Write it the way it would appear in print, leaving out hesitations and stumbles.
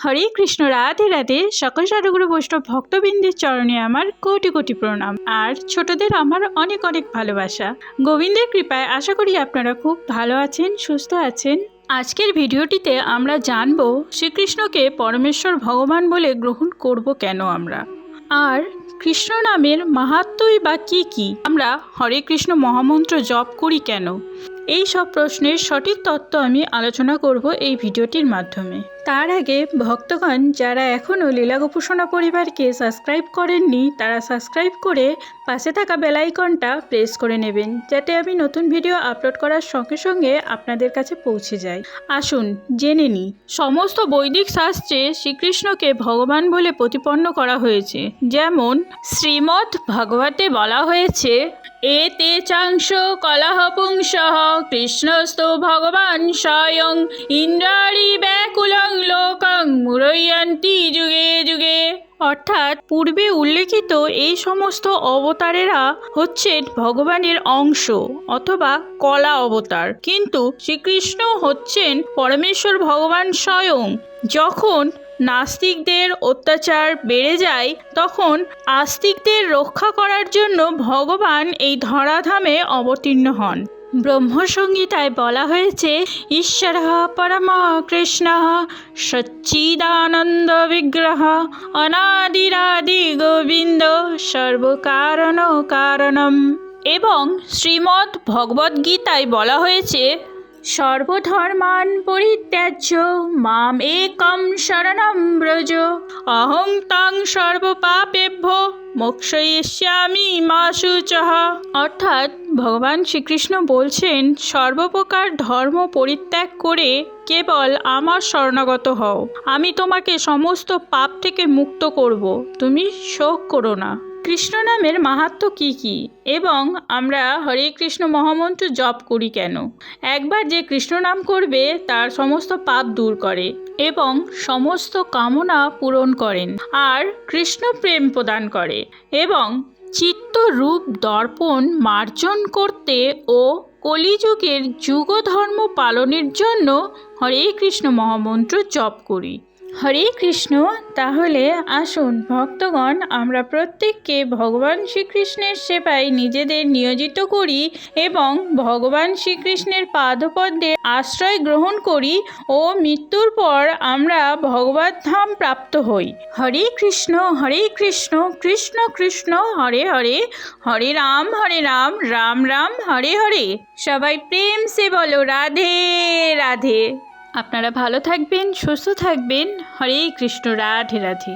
হরে কৃষ্ণ, রাধে রাধে। সকল সাধুগুরু বৈষ্ণব ভক্তবৃন্দের চরণে আমার কোটি কোটি প্রণাম, আর ছোটদের আমার অনেক অনেক ভালোবাসা। গোবিন্দের কৃপায় আশা করি আপনারা খুব ভালো আছেন, সুস্থ আছেন। আজকের ভিডিওটিতে আমরা জানব শ্রীকৃষ্ণকে পরমেশ্বর ভগবান বলে গ্রহণ করব কেন আমরা, আর কৃষ্ণ নামের মাহাত্ম্যই বা কী কী, আমরা হরে কৃষ্ণ মহামন্ত্র জপ করি কেন, এই সব প্রশ্নের সঠিক তত্ত্ব আমি আলোচনা করব এই ভিডিওটির মাধ্যমে। তার আগে ভক্তগণ যারা এখনও লীলা গোপুসোনা পরিবারকে সাবস্ক্রাইব করেননি, তারা সাবস্ক্রাইব করে পাশে থাকা বেল আইকনটা প্রেস করে নেবেন, যাতে আমি নতুন ভিডিও আপলোড করার সঙ্গে সঙ্গে আপনাদের কাছে পৌঁছে যায়। আসুন জেনে নিই। সমস্ত বৈদিক শাস্ত্রে শ্রীকৃষ্ণকে ভগবান বলে প্রতিপন্ন করা হয়েছে। যেমন শ্রীমদ্ ভাগবতে বলা হয়েছে, এতে চাংশ কলহ পুংসঃ কৃষ্ণস্তু ভগবান স্বয়ং ইন্দ্রাণি ব্যাকুলং লোকং মুরয়ন্তি যুগে যুগে। অর্থাৎ পূর্বে উল্লেখিত এই সমস্ত অবতারেরা হচ্ছেন ভগবানের অংশ অথবা কলা অবতার, কিন্তু শ্রীকৃষ্ণ হচ্ছেন পরমেশ্বর ভগবান স্বয়ং। যখন নাস্তিকদের অত্যাচার বেড়ে যায়, তখন আস্তিকদের রক্ষা করার জন্য ভগবান এই ধরাধামে অবতীর্ণ হন। ব্রহ্মসংহিতায় বলা হয়েছে, ঈশ্বরঃ পরমঃ কৃষ্ণঃ সচ্চিদানন্দ বিগ্রহ অনাদিরাদি গোবিন্দ সর্বকারণ কারণম। এবং শ্রীমদ্ ভগবদ্গীতায় বলা হয়েছে, সর্বধর্মান পরিত্যাজ্য মাম একম শরণম ব্রজ অহং তং সর্বপাপেভ্যো মোক্ষয়িষ্যামি মা শুচঃ। অর্থাৎ ভগবান শ্রীকৃষ্ণ বলছেন, সর্বপ্রকার ধর্ম পরিত্যাগ করে কেবল আমার শরণাগত হও, আমি তোমাকে সমস্ত পাপ থেকে মুক্ত করব, তুমি শোক করো না। কৃষ্ণ নামের মাহাত্ম্য কী কী, এবং আমরা হরে কৃষ্ণ মহামন্ত্র জপ করি কেন। একবার যে কৃষ্ণ নাম করবে তার সমস্ত পাপ দূর করে এবং সমস্ত কামনা পূরণ করেন, আর কৃষ্ণ প্রেম প্রদান করে, এবং চিত্তরূপ দর্পণ মার্জন করতে ও কলিযুগের যুগধর্ম পালনের জন্য হরে কৃষ্ণ মহামন্ত্র জপ করি। হরে কৃষ্ণ। তাহলে আসুন ভক্তগণ, আমরা প্রত্যেককে ভগবান শ্রীকৃষ্ণের সেবায় নিজেদের নিয়োজিত করি এবং ভগবান শ্রীকৃষ্ণের পাদপদ্মে আশ্রয় গ্রহণ করি ও মৃত্যুর পর আমরা ভগবত ধাম প্রাপ্ত হই। হরে কৃষ্ণ কৃষ্ণ কৃষ্ণ হরে হরে, হরে রাম রাম রাম হরে হরে। সবাই প্রেম সে বলো রাধে রাধে। আপনারা ভালো থাকবেন, সুস্থ থাকবেন। হরে কৃষ্ণ, রাধে রাধে।